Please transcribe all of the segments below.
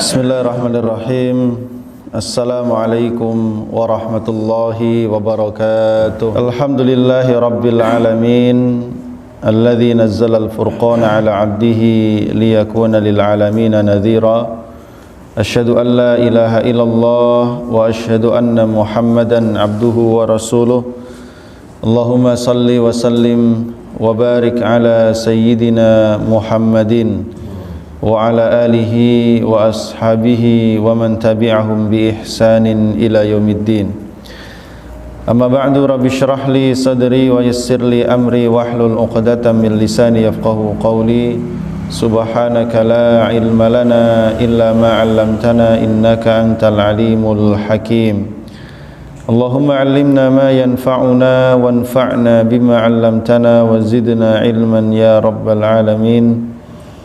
Bismillahirrahmanirrahim. Assalamualaikum warahmatullahi wabarakatuh. Alhamdulillahi rabbil alamin, alladzi nazzala al-furqana ala 'abdihi liyakuna lil 'alamina nadhira. Asyhadu an la ilaha illallah wa asyhadu anna Muhammadan 'abduhu wa rasuluh. Allahumma salli wa sallim wa barik ala sayyidina Muhammadin wa ala alihi wa ashabihi wa man tabi'ahum bi ihsanin ila yaumiddin. Amma ba'du, rabbi shrah li sadri wa yassir li amri wahlul 'uqdatam min lisani yafqahu qawli. Subhanaka la ilma lana illa ma 'allamtana innaka antal alimul hakim. Allahumma 'allimna ma yanfa'una wanfa'na bima 'allamtana wa zidna ilman ya rabbal alamin.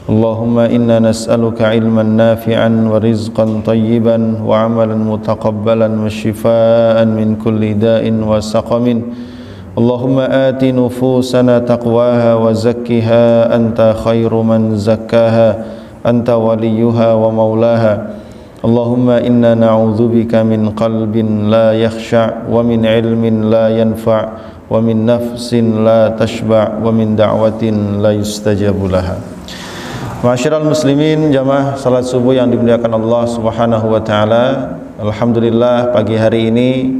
Allahumma inna nas'aluka ilman nafi'an wa rizqan tayyiban wa amalan mutaqabbalan wa shifaan min kulli da'in wa saqamin. Allahumma ati nufusana taqwaha wa zakkiha anta khairu man zakkaha anta waliyuha wa maulaha. Allahumma inna na'udzubika min qalbin la yakhsha' wa min ilmin la yanfa' wa min nafsin la tashba' wa min da'watin la yustajabu laha. Ma'asyiral muslimin, jamaah salat subuh yang dimuliakan Allah Subhanahu wa taala. Alhamdulillah, pagi hari ini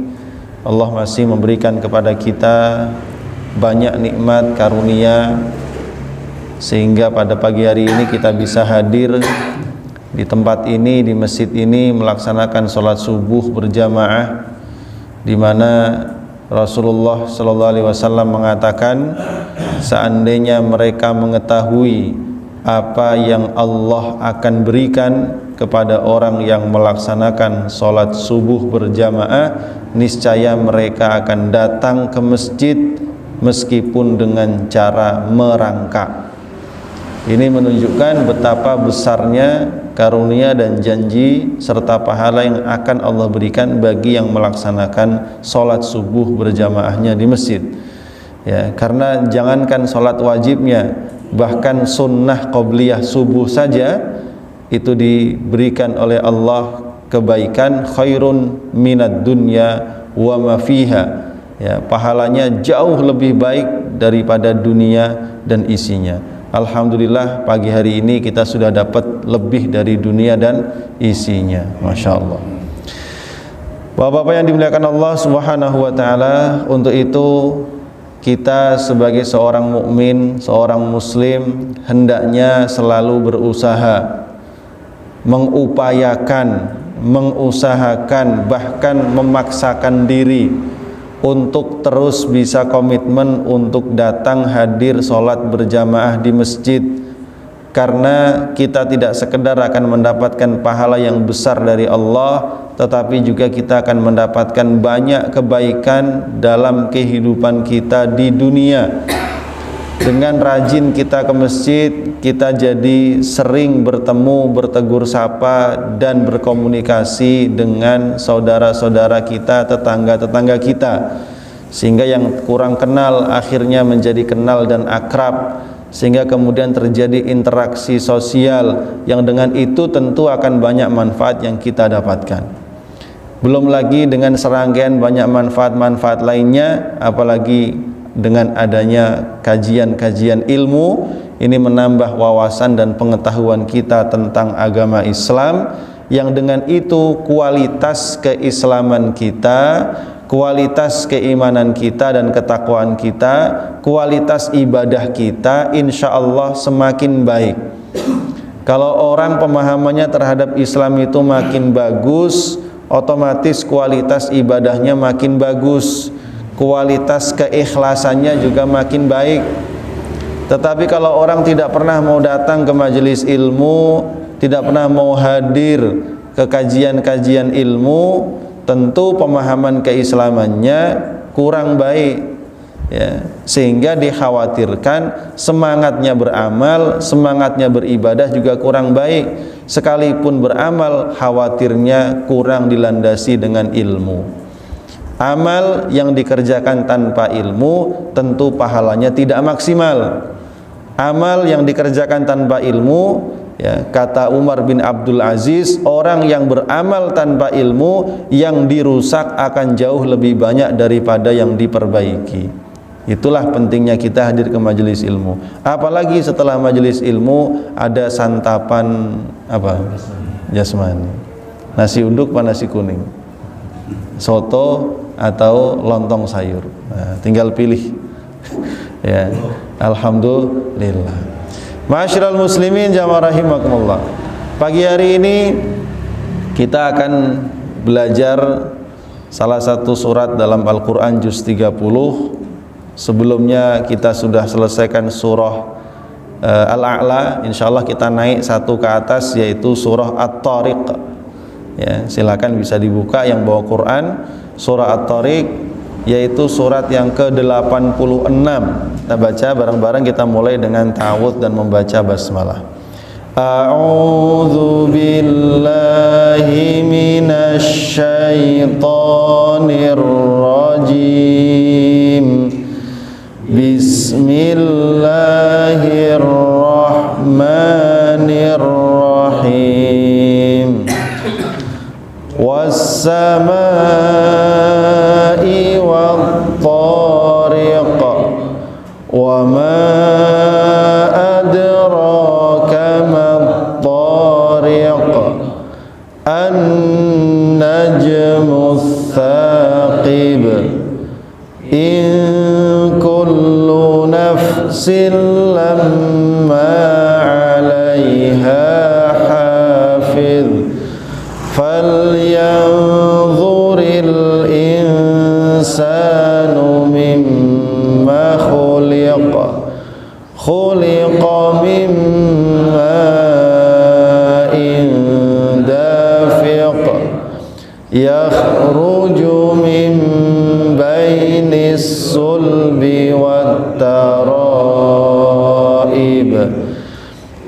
Allah masih memberikan kepada kita banyak nikmat karunia sehingga pada pagi hari ini kita bisa hadir di tempat ini, di masjid ini, melaksanakan salat subuh berjamaah, di mana Rasulullah sallallahu alaihi wasallam mengatakan, seandainya mereka mengetahui apa yang Allah akan berikan kepada orang yang melaksanakan sholat subuh berjamaah, niscaya mereka akan datang ke masjid meskipun dengan cara merangkak. Ini menunjukkan betapa besarnya karunia dan janji serta pahala yang akan Allah berikan bagi yang melaksanakan sholat subuh berjamaahnya di masjid. Ya, karena jangankan sholat wajibnya, bahkan sunnah qobliyah subuh saja itu diberikan oleh Allah kebaikan khairun minad dunya wa ma fiha. Ya, pahalanya jauh lebih baik daripada dunia dan isinya. Alhamdulillah, pagi hari ini kita sudah dapat lebih dari dunia dan isinya. Masya Allah. Bapak-bapak yang dimuliakan Allah Subhanahu wa taala, untuk itu kita sebagai seorang mukmin, seorang muslim, hendaknya selalu berusaha, mengusahakan, bahkan memaksakan diri untuk terus bisa komitmen untuk datang hadir sholat berjamaah di masjid. Karena kita tidak sekedar akan mendapatkan pahala yang besar dari Allah, tetapi juga kita akan mendapatkan banyak kebaikan dalam kehidupan kita di dunia. Dengan rajin kita ke masjid, kita jadi sering bertemu, bertegur sapa, dan berkomunikasi dengan saudara-saudara kita, tetangga-tetangga kita, sehingga yang kurang kenal akhirnya menjadi kenal dan akrab, sehingga kemudian terjadi interaksi sosial yang dengan itu tentu akan banyak manfaat yang kita dapatkan. Belum lagi dengan serangkaian banyak manfaat-manfaat lainnya, apalagi dengan adanya kajian-kajian ilmu, ini menambah wawasan dan pengetahuan kita tentang agama Islam, yang dengan itu kualitas keislaman kita, kualitas keimanan kita dan ketakwaan kita, kualitas ibadah kita insya Allah semakin baik. Kalau orang pemahamannya terhadap Islam itu makin bagus, otomatis kualitas ibadahnya makin bagus, kualitas keikhlasannya juga makin baik. Tetapi kalau orang tidak pernah mau datang ke majelis ilmu, tidak pernah mau hadir ke kajian-kajian ilmu, tentu pemahaman keislamannya kurang baik, ya, sehingga dikhawatirkan semangatnya beramal, semangatnya beribadah juga kurang baik. Sekalipun beramal, khawatirnya kurang dilandasi dengan ilmu. Amal yang dikerjakan tanpa ilmu tentu pahalanya tidak maksimal. Amal yang dikerjakan tanpa ilmu Ya, kata Umar bin Abdul Aziz, orang yang beramal tanpa ilmu, yang dirusak akan jauh lebih banyak daripada yang diperbaiki. Itulah pentingnya kita hadir ke majelis ilmu. Apalagi setelah majelis ilmu ada santapan apa? Jasmani. Nasi uduk apa nasi kuning? Soto atau lontong sayur. Nah, tinggal pilih. Ya, alhamdulillah. Ma'asyiral muslimin jamaah rahimakumullah. Pagi hari ini kita akan belajar salah satu surat dalam Al-Qur'an juz 30. Sebelumnya kita sudah selesaikan surah Al-A'la. Insyaallah kita naik satu ke atas, yaitu surah At-Tariq. Ya, silakan bisa dibuka yang bawa Quran, surah At-Tariq, yaitu surat yang ke-86. Kita baca bareng-bareng, kita mulai dengan ta'awudz dan membaca basmalah. A'udzu billahi minasy syaithanir rajim. Bismillahirrahmanirrahim. Was-samaa'i wat-tariq. Wa ma adraka mat-tariq. An-najmus thaqib. In kullu nafsin lamma 'alaiha hafiz. Falyanzuril insanu mimma khuliqa min ma'in dafiq yakhruju min bainis sulbi wat taraib.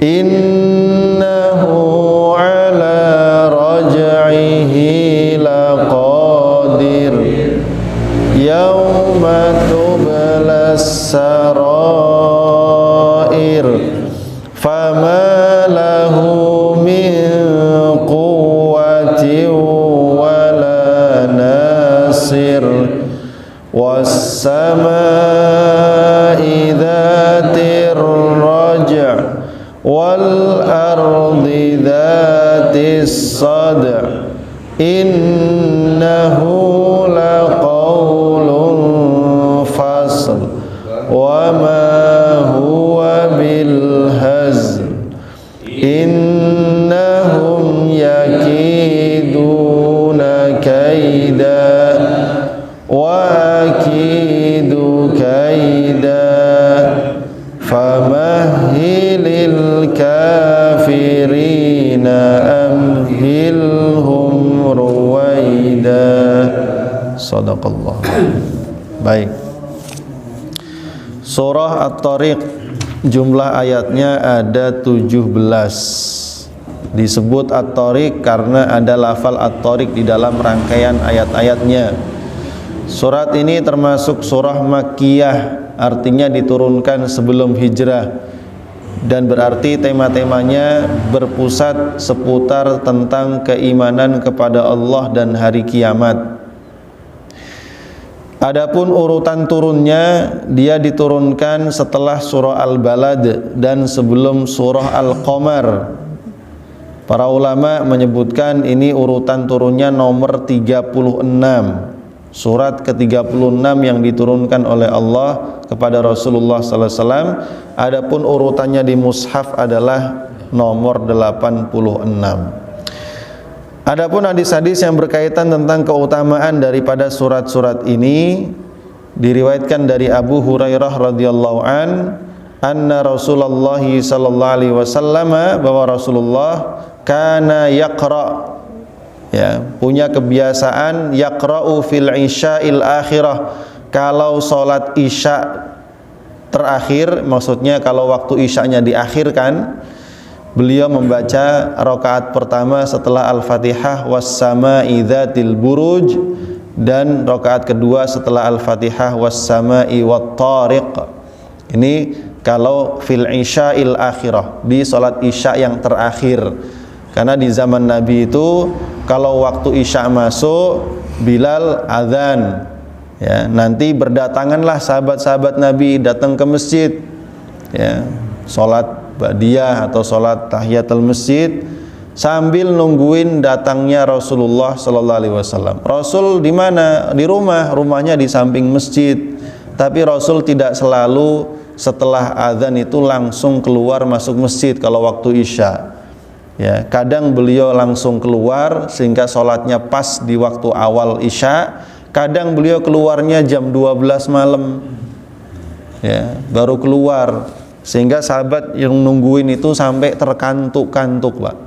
Innahu ala raj'ihi laqadir. Yawma tublas sarair. Fama lahu min quwwatin wala nasir. Was-samaa'i dhatir raj' wal ardi dhatis sad'. Innahu laqawlun fasl wa ma huwa bil hazl. Innahum yakiduna kaida wa akidu kaida. Famahhilil kafirina amhilhum ruwaida. Shadaqallah. Baik. Surah At-Tariq, jumlah ayatnya ada 17. Disebut At-Tariq karena ada lafal At-Tariq di dalam rangkaian ayat-ayatnya. Surat ini termasuk surah Makkiyah, artinya diturunkan sebelum hijrah, dan berarti tema-temanya berpusat seputar tentang keimanan kepada Allah dan hari kiamat. Adapun urutan turunnya, dia diturunkan setelah surah Al-Balad dan sebelum surah Al-Qamar. Para ulama menyebutkan ini urutan turunnya nomor 36. Surat ke-36 yang diturunkan oleh Allah kepada Rasulullah SAW. Adapun urutannya di mushaf adalah nomor 86. Adapun hadis-hadis yang berkaitan tentang keutamaan daripada surat-surat ini diriwayatkan dari Abu Hurairah radhiyallahu anna Rasulullah sallallahu alaihi wasallam, bahwa Rasulullah kana yaqra, ya, punya kebiasaan yaqra'u fil isya'il akhirah, kalau salat isya terakhir, maksudnya kalau waktu isyanya diakhirkan, beliau membaca rakaat pertama setelah Al-Fatihah was-sama'i dzatil buruj, dan rakaat kedua setelah Al-Fatihah was-sama'i wat-tariq. Ini kalau fil isya'il akhirah, di salat isya yang terakhir. Karena di zaman Nabi itu kalau waktu isya masuk, Bilal azan, ya, nanti berdatanganlah sahabat-sahabat Nabi datang ke masjid, ya, salat ba'diyah atau salat tahiyatul masjid sambil nungguin datangnya Rasulullah sallallahu alaihi wasallam. Rasul di mana? Di rumah, rumahnya di samping masjid. Tapi Rasul tidak selalu setelah azan itu langsung keluar masuk masjid kalau waktu isya. Ya, kadang beliau langsung keluar sehingga sholatnya pas di waktu awal isya. Kadang beliau keluarnya jam 12 malam, ya, baru keluar, sehingga sahabat yang nungguin itu sampai terkantuk-kantuk, Pak.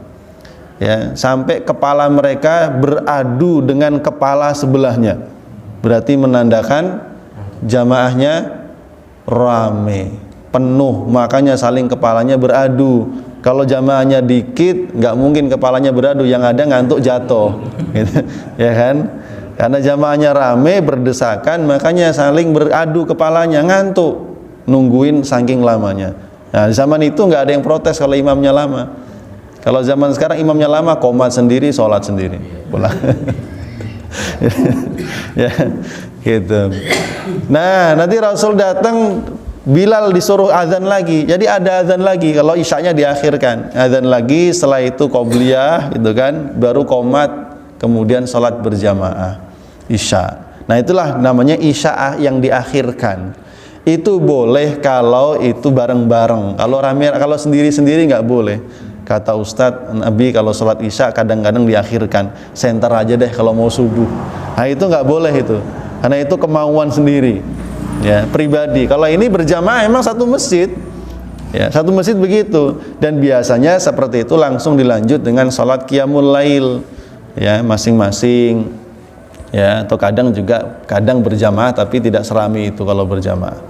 Ya, sampai kepala mereka beradu dengan kepala sebelahnya. Berarti menandakan jamaahnya rame, penuh, makanya saling kepalanya beradu. Kalau jamaahnya dikit, nggak mungkin kepalanya beradu, yang ada ngantuk jatuh, gitu, ya kan? Karena jamaahnya rame, berdesakan, makanya saling beradu kepalanya, ngantuk, nungguin saking lamanya. Nah, zaman itu nggak ada yang protes kalau imamnya lama. Kalau zaman sekarang imamnya lama, qomat sendiri, sholat sendiri, pulang. Ya, gitu. Nah, nanti Rasul datang, Bilal disuruh azan lagi. Jadi ada azan lagi kalau isyanya diakhirkan. Azan lagi, setelah itu qobliyah, gitu kan, baru qomat, kemudian sholat berjamaah isya. Nah, itulah namanya isya yang diakhirkan. Itu boleh kalau itu bareng-bareng. Kalau rame, kalau sendiri-sendiri nggak boleh. Kata Ustadz Nabi kalau sholat isya kadang-kadang diakhirkan. Senter aja deh kalau mau subuh. Nah, itu nggak boleh itu. Karena itu kemauan sendiri, ya, pribadi. Kalau ini berjamaah emang satu masjid, ya, satu masjid begitu. Dan biasanya seperti itu langsung dilanjut dengan sholat qiyamul lail, ya, masing-masing, ya, atau kadang berjamaah tapi tidak serami itu kalau berjamaah.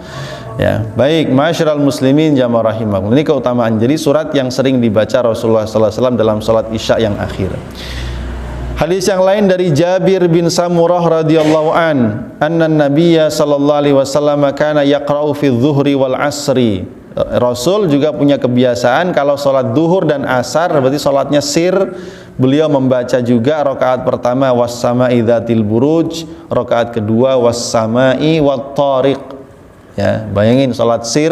Ya, baik, ma'asyiral muslimin jamaah rahimakumullah. Ini keutamaan. Jadi surat yang sering dibaca Rasulullah sallallahu alaihi wasallam dalam salat isya yang akhir. Hadis yang lain dari Jabir bin Samurah radhiyallahu anna nabiyya sallallahu alaihi wasallam kana yaqra'u fi dhuhri wal asri. Rasul juga punya kebiasaan kalau salat zuhur dan asar, berarti salatnya sir, beliau membaca juga rakaat pertama was-sama'i dzatil buruj, rakaat kedua was-sama'i wat tariq. Ya, bayangin salat sir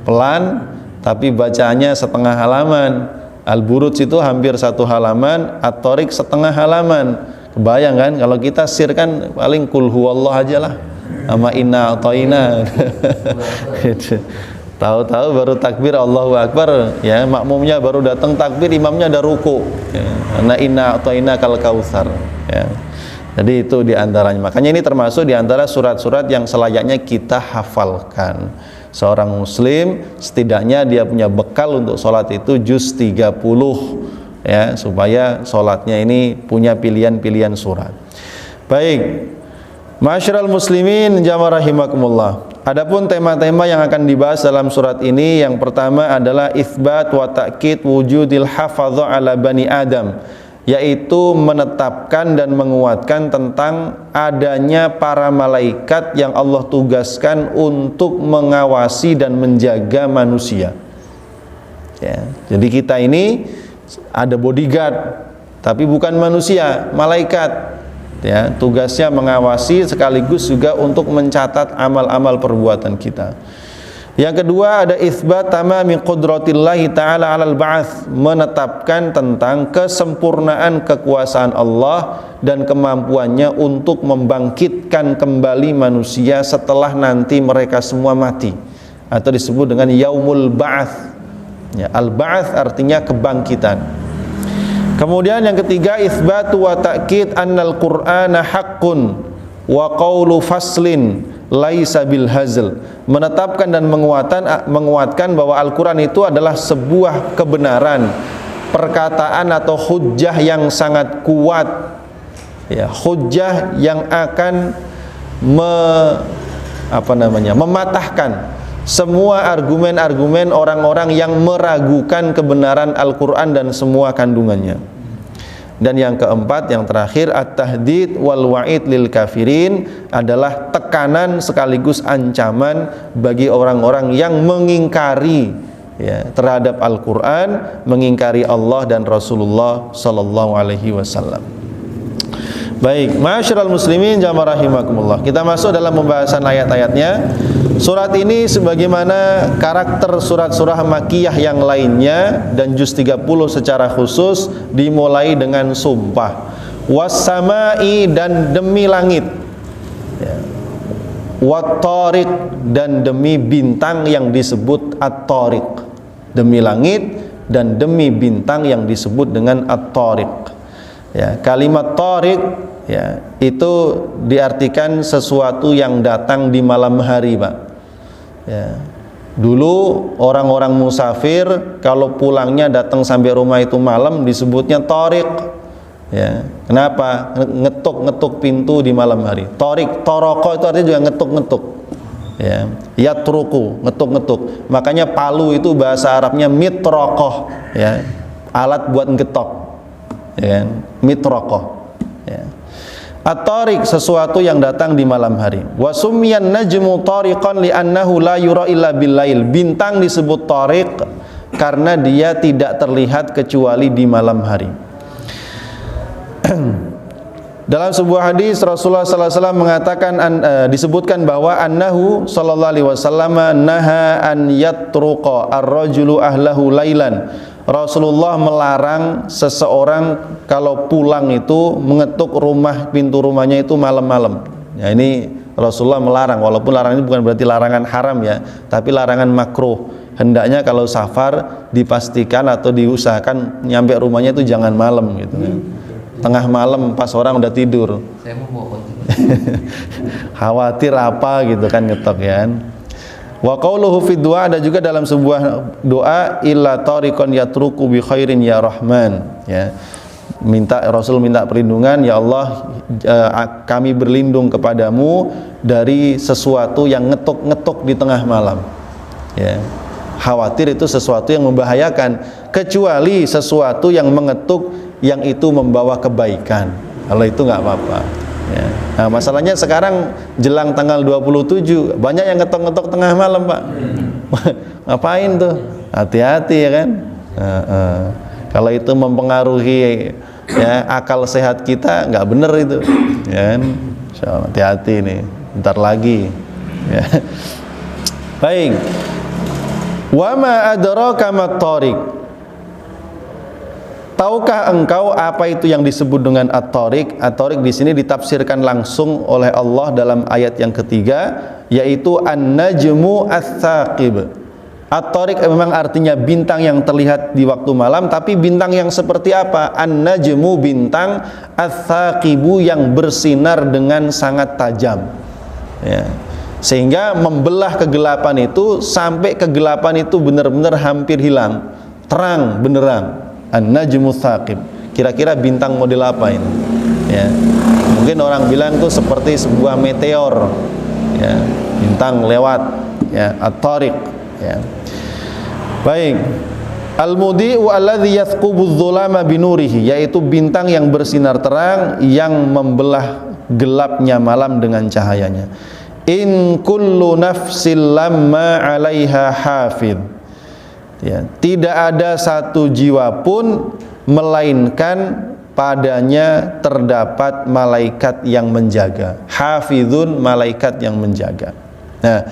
pelan tapi bacaannya setengah halaman. Al-Buruj itu hampir satu halaman, At-Tariq setengah halaman. Kebayang kan? Kalau kita sir kan paling kul huwallah aja lah, sama inna a'tayna. Tahu-tahu baru takbir Allahu Akbar, ya, makmumnya baru datang takbir, imamnya ada ruku, ya, karena inna a'tayna kal kautsar, ya. Jadi itu diantaranya. Makanya ini termasuk diantara surat-surat yang selayaknya kita hafalkan. Seorang muslim setidaknya dia punya bekal untuk sholat itu juz 30, ya, supaya sholatnya ini punya pilihan-pilihan surat. Baik, ma'asyiral muslimin jamaah rahimakumullah. Adapun tema-tema yang akan dibahas dalam surat ini, yang pertama adalah itsbat wa ta'kid wujudil hafadha ala bani Adam, yaitu menetapkan dan menguatkan tentang adanya para malaikat yang Allah tugaskan untuk mengawasi dan menjaga manusia, ya. Jadi kita ini ada bodyguard tapi bukan manusia, malaikat, ya, tugasnya mengawasi sekaligus juga untuk mencatat amal-amal perbuatan kita. Yang kedua ada itsbat tamami qudratillahi ta'ala 'alal ba'ats, menetapkan tentang kesempurnaan kekuasaan Allah dan kemampuannya untuk membangkitkan kembali manusia setelah nanti mereka semua mati, atau disebut dengan yaumul ba'ats, ya, al-ba'ats artinya kebangkitan. Kemudian yang ketiga itsbatu wa ta'kid annal qur'ana haqqun wa qawlu faslin laisa bil hazl, menetapkan dan menguatkan bahwa Al-Quran itu adalah sebuah kebenaran, perkataan atau hujjah yang sangat kuat, ya, hujjah yang akan mematahkan semua argumen-argumen orang-orang yang meragukan kebenaran Al-Quran dan semua kandungannya. Dan yang keempat, yang terakhir, at-tahdid wal wa'id lil kafirin, adalah tekanan sekaligus ancaman bagi orang-orang yang mengingkari ya, terhadap Al-Quran, mengingkari Allah dan Rasulullah sallallahu alaihi wasallam. Baik, ma'asyiral muslimin jamaah rahimakumullah. Kita masuk dalam pembahasan ayat-ayatnya. Surat ini sebagaimana karakter surat-surah Makkiyah yang lainnya dan juz 30 secara khusus dimulai dengan sumpah. Was-sama'i, dan demi langit. Ya. Wat-tariq, dan demi bintang yang disebut at-tariq. Demi langit dan demi bintang yang disebut dengan at-tariq. Ya, kalimat tariq ya, itu diartikan sesuatu yang datang di malam hari, Pak. Ya. Dulu orang-orang musafir kalau pulangnya datang sampai rumah itu malam disebutnya tariq. Ya. Kenapa? Ngetuk-ngetuk pintu di malam hari. Tariq, toroko itu artinya juga ngetuk-ngetuk. Ya. Yatruku, ngetuk-ngetuk. Makanya palu itu bahasa Arabnya mitrokoh, ya. Alat buat ngetok. Ya. Mitrokoh. Ya. At-tariq, sesuatu yang datang di malam hari. Wa summiyan najmu tariqan li'annahu la yura illa bil-lail. Bintang disebut tariq karena dia tidak terlihat kecuali di malam hari. Dalam sebuah hadis Rasulullah sallallahu alaihi wasallam mengatakan, disebutkan bahwa annahu sallallahu alaihi wasallam naha an yatruqa ar-rajulu ahlahu lailan. Rasulullah melarang seseorang kalau pulang itu mengetuk pintu rumahnya itu malam-malam. Ya, ini Rasulullah melarang, walaupun larangan ini bukan berarti larangan haram ya, tapi larangan makruh. Hendaknya kalau safar dipastikan atau diusahakan nyampe rumahnya itu jangan malam gitu kan. Tengah malam pas orang udah tidur. Saya mau khawatir apa gitu kan ngetok ya. Wa qauluhu fi du'a, ada juga dalam sebuah doa, illa tariqan yatruku bi khairin ya rahman, ya. Rasul minta perlindungan, ya Allah, kami berlindung kepadamu dari sesuatu yang ngetuk-ngetuk di tengah malam. Ya. Khawatir itu sesuatu yang membahayakan, kecuali sesuatu yang mengetuk yang itu membawa kebaikan. Kalau itu nggak apa-apa. Ya. Nah, masalahnya sekarang jelang tanggal 27 banyak yang ngetok-ngetok tengah malam, Pak. Ngapain tuh? Hati-hati ya kan. Kalau itu mempengaruhi ya akal sehat kita, nggak bener itu, ya kan? Hati-hati nih, bentar lagi. Ya. Baik. Wa ma adraka mat-tariq. Tahukah engkau apa itu yang disebut dengan at-tariq? At-tariq di sini ditafsirkan langsung oleh Allah dalam ayat yang ketiga, yaitu an-najmu ats-tsaqib. At-tariq memang artinya bintang yang terlihat di waktu malam, tapi bintang yang seperti apa? An-najmu, bintang, ats-tsaqibu, yang bersinar dengan sangat tajam. Ya. Sehingga membelah kegelapan itu sampai kegelapan itu benar-benar hampir hilang, terang beneran. An-najmu tsaqib. Kira-kira bintang model apa ini? Ya. Mungkin orang bilang itu seperti sebuah meteor. Ya, bintang lewat, ya, at-tariq, ya. Baik. Al-mudi'u alladhi yathqubu adh-dhulama binurihi, yaitu bintang yang bersinar terang yang membelah gelapnya malam dengan cahayanya. In kullu nafsin lamma 'alaiha hafidh. Ya, tidak ada satu jiwa pun melainkan padanya terdapat malaikat yang menjaga. Hafizun, malaikat yang menjaga. Nah,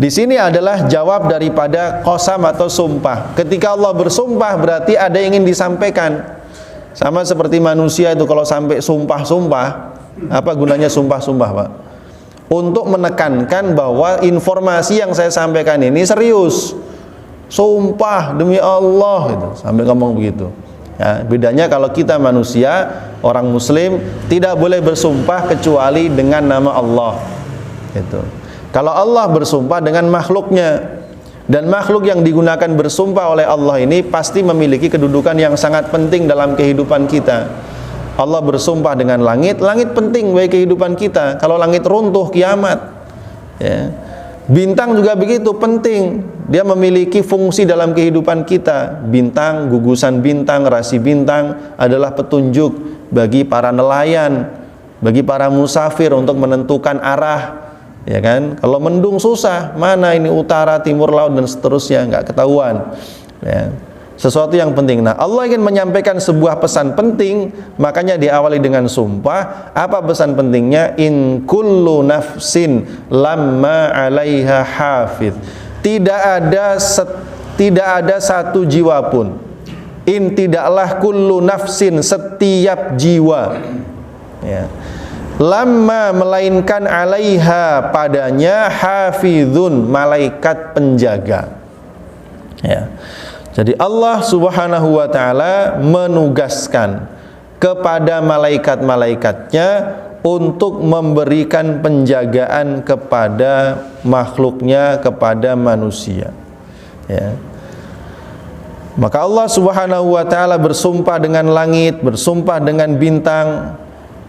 di sini adalah jawab daripada qasam atau sumpah. Ketika Allah bersumpah berarti ada yang ingin disampaikan. Sama seperti manusia itu kalau sampai sumpah-sumpah, apa gunanya sumpah-sumpah, Pak? Untuk menekankan bahwa informasi yang saya sampaikan ini serius. Sumpah demi Allah gitu, sampai ngomong begitu. Ya, bedanya kalau kita manusia, orang muslim tidak boleh bersumpah kecuali dengan nama Allah. Gitu. Kalau Allah bersumpah dengan makhluknya, dan makhluk yang digunakan bersumpah oleh Allah ini pasti memiliki kedudukan yang sangat penting dalam kehidupan kita. Allah bersumpah dengan langit, langit penting bagi kehidupan kita. Kalau langit runtuh, kiamat. Ya. Bintang juga begitu penting, dia memiliki fungsi dalam kehidupan kita. Bintang, gugusan bintang, rasi bintang adalah petunjuk bagi para nelayan, bagi para musafir untuk menentukan arah, ya kan? Kalau mendung susah, mana ini utara, timur laut dan seterusnya, nggak ketahuan. Ya. Sesuatu yang penting. Nah, Allah ingin menyampaikan sebuah pesan penting, makanya diawali dengan sumpah. Apa pesan pentingnya? In kullu nafsin lamma 'alaiha hafidz. Tidak ada satu jiwa pun. Tidaklah kullu nafsin, setiap jiwa. Ya. Lamma, melainkan 'alaiha, padanya, hafizun, malaikat penjaga. Ya. Jadi Allah Subhanahu wa ta'ala menugaskan kepada malaikat-malaikatnya untuk memberikan penjagaan kepada makhluknya, kepada manusia. Ya. Maka Allah Subhanahu wa ta'ala bersumpah dengan langit, bersumpah dengan bintang,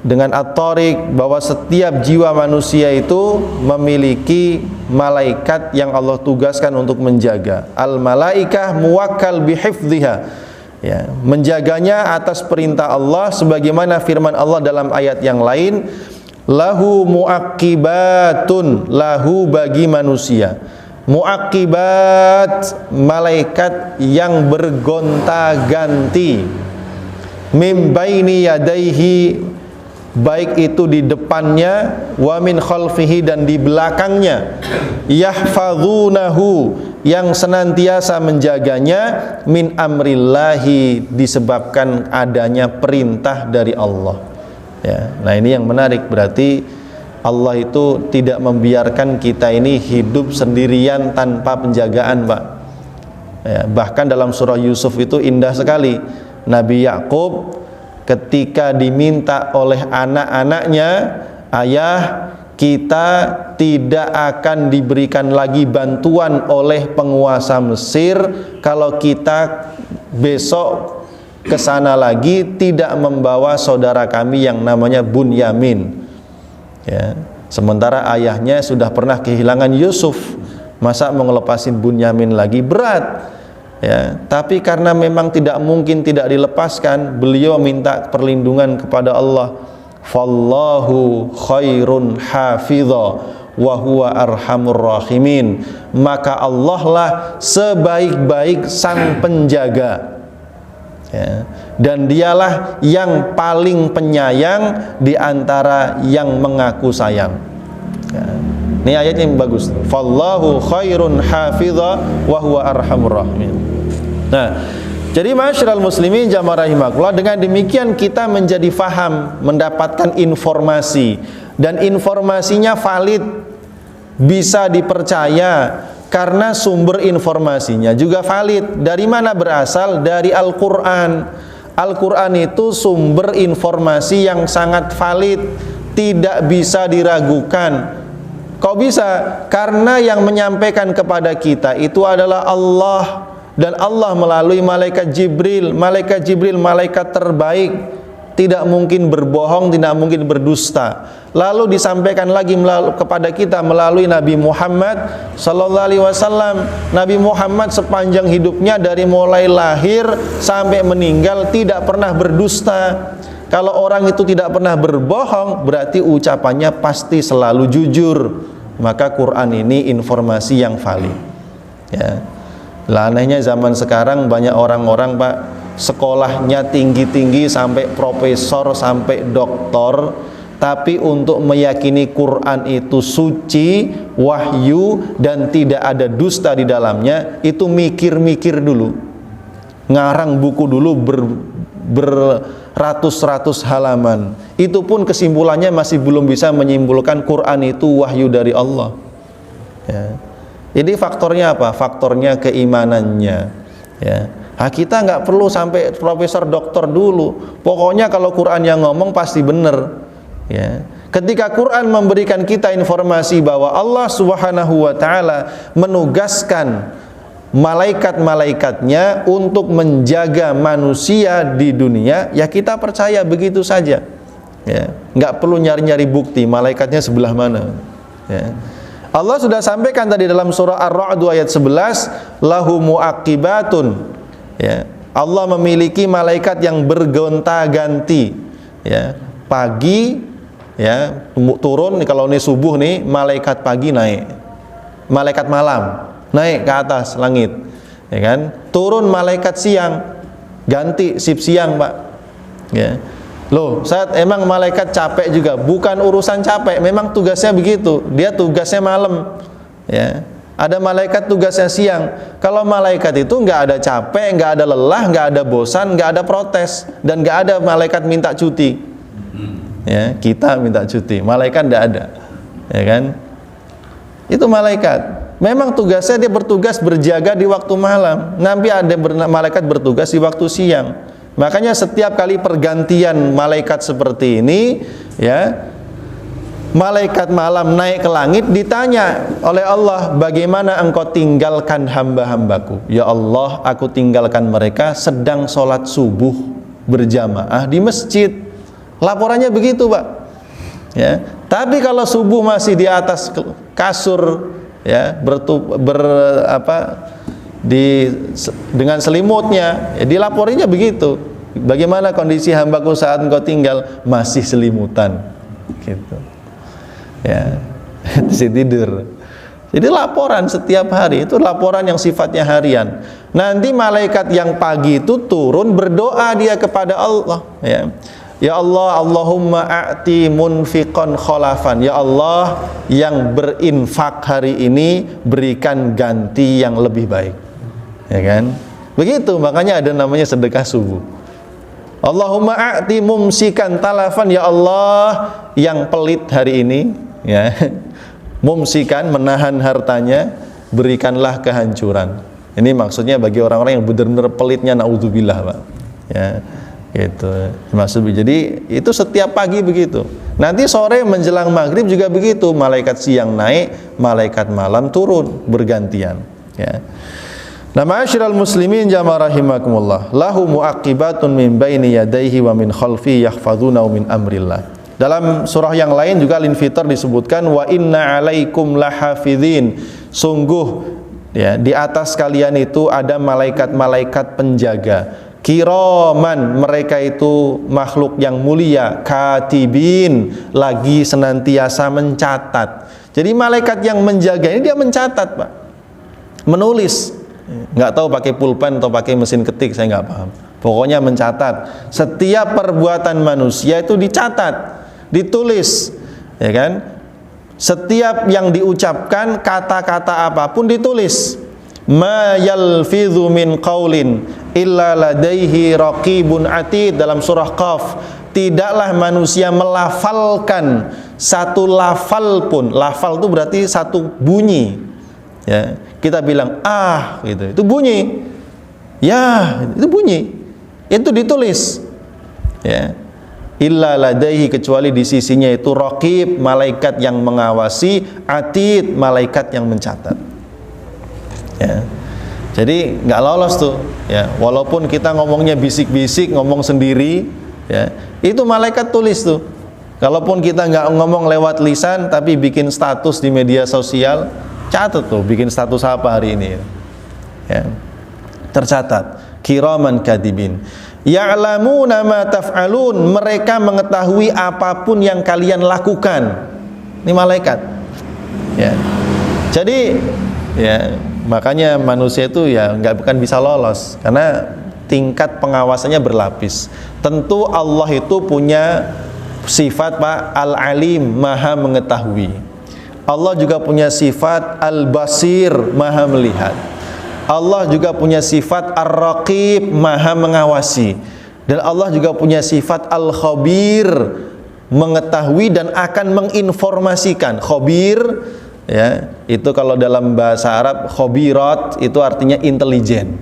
dengan At-Tariq, bahwa setiap jiwa manusia itu memiliki malaikat yang Allah tugaskan untuk menjaga. Al-malaikah muwakkal bihifdhiha, ya, menjaganya atas perintah Allah, sebagaimana firman Allah dalam ayat yang lain, lahu muaqibatun, lahu bagi manusia, muaqibat, malaikat yang bergonta-ganti, mim baini yadaihi, baik itu di depannya, wa min khalfihi, dan di belakangnya, yahfazunahu, yang senantiasa menjaganya, min amrillahi, disebabkan adanya perintah dari Allah. Ya, nah ini yang menarik, berarti Allah itu tidak membiarkan kita ini hidup sendirian tanpa penjagaan, Pak. Ya, bahkan dalam surah Yusuf itu indah sekali. Nabi Yakub ketika diminta oleh anak-anaknya, ayah, kita tidak akan diberikan lagi bantuan oleh penguasa Mesir kalau kita besok ke sana lagi tidak membawa saudara kami yang namanya Bunyamin. Ya, sementara ayahnya sudah pernah kehilangan Yusuf, masa mau ngelepasin Bunyamin lagi, berat. Ya, tapi karena memang tidak mungkin tidak dilepaskan, beliau minta perlindungan kepada Allah. Fallahu khairun hafidha wa huwa arhamur rahimin. Maka Allah lah sebaik-baik sang penjaga. Ya, dan dialah yang paling penyayang di antara yang mengaku sayang. Ya, ini ayatnya yang bagus. Fallahu khairun hafidha wa huwa arhamur rahimin. Nah, jadi ma'asyiral muslimin jamaah rahimakumullah, dengan demikian kita menjadi faham, mendapatkan informasi, dan informasinya valid, bisa dipercaya karena sumber informasinya juga valid. Dari mana berasal? Dari Al-Qur'an. Al-Qur'an itu sumber informasi yang sangat valid, tidak bisa diragukan. Kok bisa? Karena yang menyampaikan kepada kita itu adalah Allah. Dan Allah melalui malaikat Jibril. Malaikat Jibril malaikat terbaik, tidak mungkin berbohong, tidak mungkin berdusta. Lalu disampaikan lagi kepada kita melalui Nabi Muhammad sallallahu alaihi wasallam. Nabi Muhammad sepanjang hidupnya dari mulai lahir sampai meninggal tidak pernah berdusta. Kalau orang itu tidak pernah berbohong, berarti ucapannya pasti selalu jujur. Maka Quran ini informasi yang valid. Ya. Lah anehnya zaman sekarang banyak orang-orang, Pak, sekolahnya tinggi-tinggi sampai profesor, sampai doktor, tapi untuk meyakini Quran itu suci, wahyu, dan tidak ada dusta di dalamnya, itu mikir-mikir dulu, ngarang buku dulu beratus-ratus halaman. Itu pun kesimpulannya masih belum bisa menyimpulkan Quran itu wahyu dari Allah. Ya. Jadi faktornya apa? Faktornya keimanannya. Ya. Nah, kita nggak perlu sampai profesor doktor dulu. Pokoknya kalau Quran yang ngomong pasti benar. Ya. Ketika Quran memberikan kita informasi bahwa Allah Subhanahu wa ta'ala menugaskan malaikat-malaikatnya untuk menjaga manusia di dunia, ya kita percaya begitu saja. Ya. Nggak perlu nyari-nyari bukti malaikatnya sebelah mana. Ya. Allah sudah sampaikan tadi dalam surah Ar-Ra'd ayat 11, lahu muaqibatun. Ya, Allah memiliki malaikat yang bergonta-ganti. ya, pagi ya turun, kalau ini subuh nih, malaikat pagi naik, malaikat malam naik ke atas langit, ya kan, turun malaikat siang, ganti shift siang Pak, ya. Loh, saat emang malaikat capek juga, bukan urusan capek, memang tugasnya begitu, dia tugasnya malam, ya. Ada malaikat tugasnya siang. Kalau malaikat itu nggak ada capek, nggak ada lelah, nggak ada bosan, nggak ada protes, dan nggak ada malaikat minta cuti. Ya, kita minta cuti, malaikat nggak ada, ya kan? Itu malaikat. Memang tugasnya dia bertugas berjaga di waktu malam. Nanti ada malaikat bertugas di waktu siang. Makanya setiap kali pergantian malaikat seperti ini, ya, malaikat malam naik ke langit ditanya oleh Allah, bagaimana engkau tinggalkan hamba-hambaku? Ya Allah, aku tinggalkan mereka sedang sholat subuh berjamaah di masjid. Laporannya begitu Pak, ya. Tapi kalau subuh masih di atas kasur, ya, dengan selimutnya, ya, dilaporinya begitu. Bagaimana kondisi hambaku saat engkau tinggal? Masih selimutan, gitu. Ya, masih tidur. Jadi laporan setiap hari, itu laporan yang sifatnya harian. Nanti malaikat yang pagi itu turun berdoa dia kepada Allah, ya. Ya Allah, Allahumma a'ti munfiqan khalafan. Ya Allah, yang berinfak hari ini berikan ganti yang lebih baik, ya kan? Begitu, makanya ada namanya sedekah subuh. Allahumma a'ti mumsikan talafan. Ya Allah, yang pelit hari ini, ya, mumsikan, menahan hartanya, berikanlah kehancuran. Ini maksudnya bagi orang-orang yang benar-benar pelitnya, naudzubillah Pak, ya, gitu maksudnya. Jadi itu setiap pagi begitu. Nanti sore menjelang maghrib juga begitu, malaikat siang naik, malaikat malam turun bergantian, ya. Nah, ma'asyiral muslimin jamaah rahimakumullah, lahu muaqibatun min baini yadayhi wa min khalfihi yahfazunahu min amrillah. Dalam surah yang lain juga Al-Infitar disebutkan, wa inna 'alaikum lahafizin. Sungguh, ya, di atas kalian itu ada malaikat-malaikat penjaga. Kiraman, mereka itu makhluk yang mulia. Katibin, lagi senantiasa mencatat. Jadi malaikat yang menjaga ini dia mencatat Pak, menulis. Nggak tahu pakai pulpen atau pakai mesin ketik, saya nggak paham. Pokoknya mencatat. Setiap perbuatan manusia itu dicatat, ditulis, ya kan? Setiap yang diucapkan, kata-kata apapun ditulis. Ma yalfidhu min qaulin illa ladaihi raqibun atid, dalam surah Qaf. Tidaklah manusia melafalkan satu lafal pun. Lafal itu berarti satu bunyi, ya. Kita bilang gitu, itu bunyi, ya, itu bunyi, itu ditulis, ya. Illa ladaihi, kecuali di sisinya itu raqib, malaikat yang mengawasi, atid, malaikat yang mencatat, ya. Jadi nggak lolos tuh, ya, walaupun kita ngomongnya bisik-bisik, ngomong sendiri, ya, itu malaikat tulis tuh. Kalaupun kita nggak ngomong lewat lisan tapi bikin status di media sosial, catat tuh, bikin status apa hari ini, ya, tercatat. Kiraman katibin ya'lamuna ma taf'alun, mereka mengetahui apapun yang kalian lakukan. Ini malaikat, ya. Jadi, ya, makanya manusia itu ya bukan bisa lolos karena tingkat pengawasannya berlapis. Tentu Allah itu punya sifat Pak Al-Alim, Maha mengetahui. Allah juga punya sifat Al-Basir, Maha melihat. Allah juga punya sifat Ar-Raqib, Maha mengawasi. Dan Allah juga punya sifat Al-Khabir, mengetahui dan akan menginformasikan. Khabir, ya, itu kalau dalam bahasa Arab khabirat itu artinya intelijen,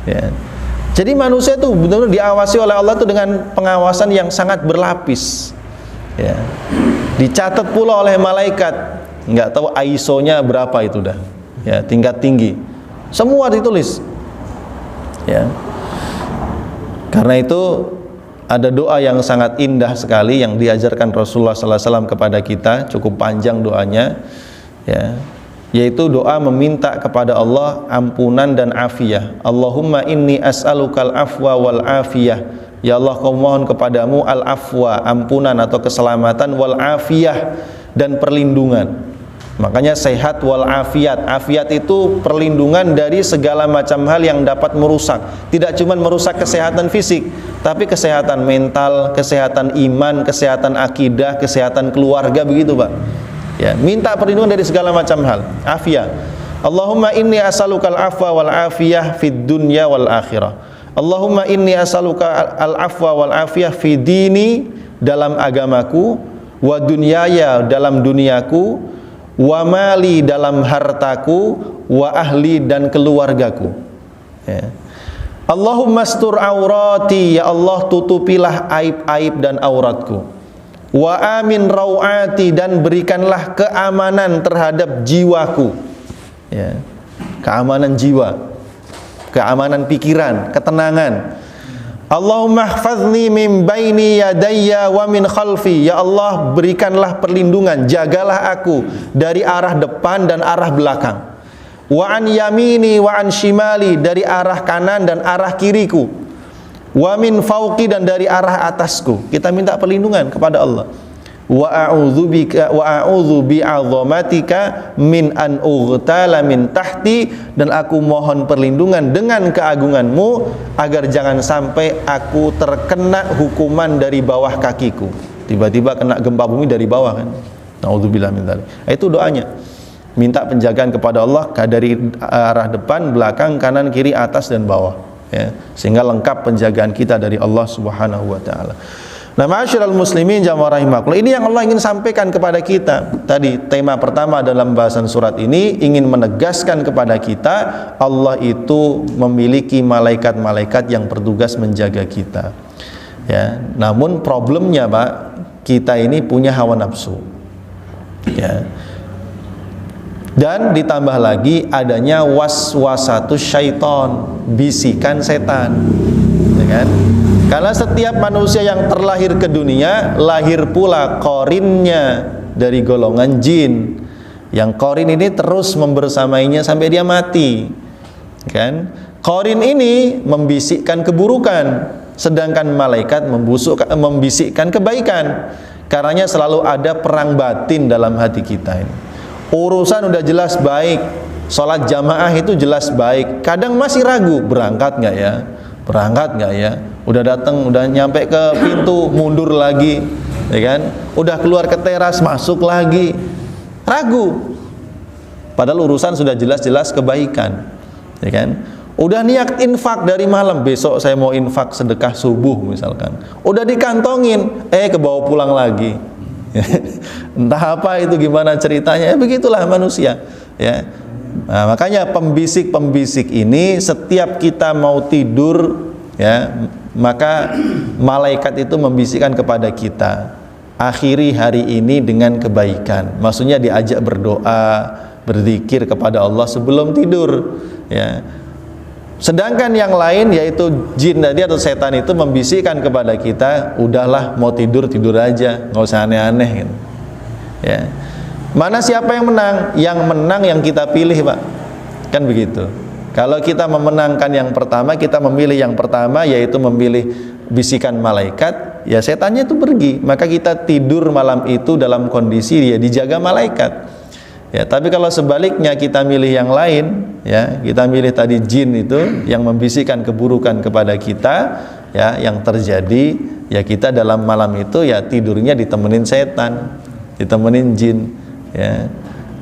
ya. Jadi manusia itu benar-benar diawasi oleh Allah itu dengan pengawasan yang sangat berlapis, ya. Dicatat pula oleh malaikat, nggak tahu ISO-nya berapa itu dah, ya, tingkat tinggi, semua ditulis, ya. Karena itu ada doa yang sangat indah sekali yang diajarkan Rasulullah SAW kepada kita, cukup panjang doanya, ya, yaitu doa meminta kepada Allah ampunan dan afiyah. Allahumma inni as'alukal afwa wal afiyah Ya Allah, kau mohon kepadamu al-afwa, ampunan atau keselamatan, wal afiyah, dan perlindungan. Makanya sehat wal afiat. Afiat itu perlindungan dari segala macam hal yang dapat merusak. Tidak cuma merusak kesehatan fisik, tapi kesehatan mental, kesehatan iman, kesehatan akidah, kesehatan keluarga, begitu Pak. Ya, minta perlindungan dari segala macam hal. Afiyah. Allahumma inni as'alukal afwa wal afiyah fid dunya wal akhirah. Allahumma inni as'aluka al afwa wal afiyah fi dini, dalam agamaku, wa dunyaya, dalam duniaku, wa mali, dalam hartaku, wa ahli, dan keluargaku. Ya. Allahumma astur aurati, ya Allah tutupilah aib-aib dan auratku. Wa amin rawati, dan berikanlah keamanan terhadap jiwaku. Ya. Keamanan jiwa, keamanan pikiran, ketenangan. Allahumma hfazni min baini yadayya wa min khalfi, ya Allah berikanlah perlindungan, jagalah aku dari arah depan dan arah belakang. Wa an yamini wa an shimali, dari arah kanan dan arah kiriku. Wa min fauqi, dan dari arah atasku. Kita minta perlindungan kepada Allah. Wa a'udzu bika wa a'udzu bi'azamatika min an ughtala min tahti, dan aku mohon perlindungan dengan keagunganmu agar jangan sampai aku terkena hukuman dari bawah kakiku. Tiba-tiba kena gempa bumi dari bawah kan. Nauzubillah min dzalik. Itu doanya. Minta penjagaan kepada Allah dari arah depan, belakang, kanan, kiri, atas, dan bawah, ya. Sehingga lengkap penjagaan kita dari Allah Subhanahu wa taala. Nah, ma'asyiral muslimin jamaah rahimakumullah, ini yang Allah ingin sampaikan kepada kita. Tadi tema pertama dalam bahasan surat ini ingin menegaskan kepada kita Allah itu memiliki malaikat-malaikat yang bertugas menjaga kita. Ya, namun problemnya Pak, kita ini punya hawa nafsu. Ya. Dan ditambah lagi adanya waswasatus syaiton, bisikan setan. Ya kan? Karena setiap manusia yang terlahir ke dunia lahir pula korinnya dari golongan jin. Yang korin ini terus membersamainya sampai dia mati. Kan? Korin ini membisikkan keburukan, sedangkan malaikat membisikkan kebaikan. Karenanya selalu ada perang batin dalam hati kita ini. Urusan udah jelas baik, sholat jamaah itu jelas baik, kadang masih ragu, berangkat nggak ya? Berangkat nggak ya? Udah datang, udah nyampe ke pintu, mundur lagi, ya kan? Udah keluar ke teras, masuk lagi, ragu. Padahal urusan sudah jelas-jelas kebaikan, ya kan? Udah niat infak dari malam, besok saya mau infak sedekah subuh misalkan. Udah dikantongin, kebawa pulang lagi. Entah apa itu, gimana ceritanya, begitulah manusia, ya. Nah, makanya pembisik-pembisik ini setiap kita mau tidur, ya, maka malaikat itu membisikkan kepada kita, akhiri hari ini dengan kebaikan. Maksudnya diajak berdoa, berzikir kepada Allah sebelum tidur, ya. Sedangkan yang lain yaitu jin tadi atau setan itu membisikkan kepada kita, udahlah mau tidur aja, nggak usah aneh-aneh gitu. Ya. Mana siapa yang menang? Yang menang yang kita pilih Pak, kan begitu. Kalau kita memenangkan yang pertama, kita memilih yang pertama, yaitu memilih bisikan malaikat, ya setannya itu pergi. Maka kita tidur malam itu dalam kondisi dia dijaga malaikat. Ya, tapi kalau sebaliknya kita milih yang lain, ya, kita milih tadi jin itu yang membisikkan keburukan kepada kita, ya, yang terjadi ya kita dalam malam itu ya tidurnya ditemenin setan, ditemenin jin, ya.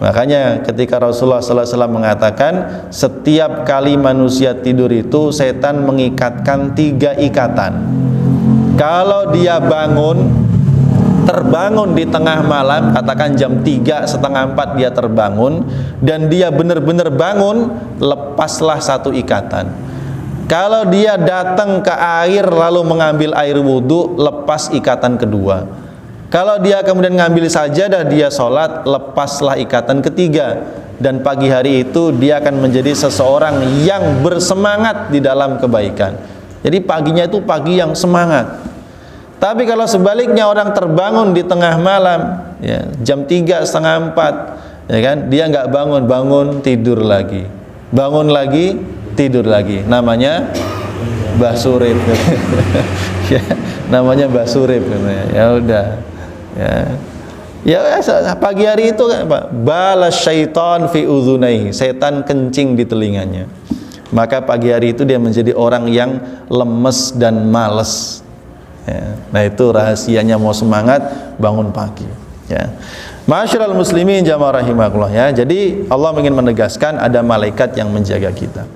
Makanya ketika Rasulullah SAW mengatakan setiap kali manusia tidur itu setan mengikatkan 3 ikatan. Kalau dia terbangun di tengah malam, katakan jam 3, setengah 4 dia terbangun, dan dia benar-benar bangun, lepaslah 1 ikatan. Kalau dia datang ke air lalu mengambil air wudhu, lepas ikatan kedua. Kalau dia kemudian ngambil sajadah, dia sholat, lepaslah ikatan ketiga. Dan pagi hari itu dia akan menjadi seseorang yang bersemangat di dalam kebaikan. Jadi paginya itu pagi yang semangat. Tapi kalau sebaliknya orang terbangun di tengah malam, ya, jam 3, setengah 4, ya kan, dia nggak bangun, tidur lagi, bangun lagi, tidur lagi. Namanya Mbah Surit. Ya, namanya Mbah Surip ya udah ya pagi hari itu apa? Balas syaitan fi udhunaihi, setan kencing di telinganya. Maka pagi hari itu dia menjadi orang yang lemes dan malas ya. Nah itu rahasianya mau semangat bangun pagi ya. Ma'asyiral muslimin jamaah rahimakumullah ya. Jadi Allah ingin menegaskan ada malaikat yang menjaga kita.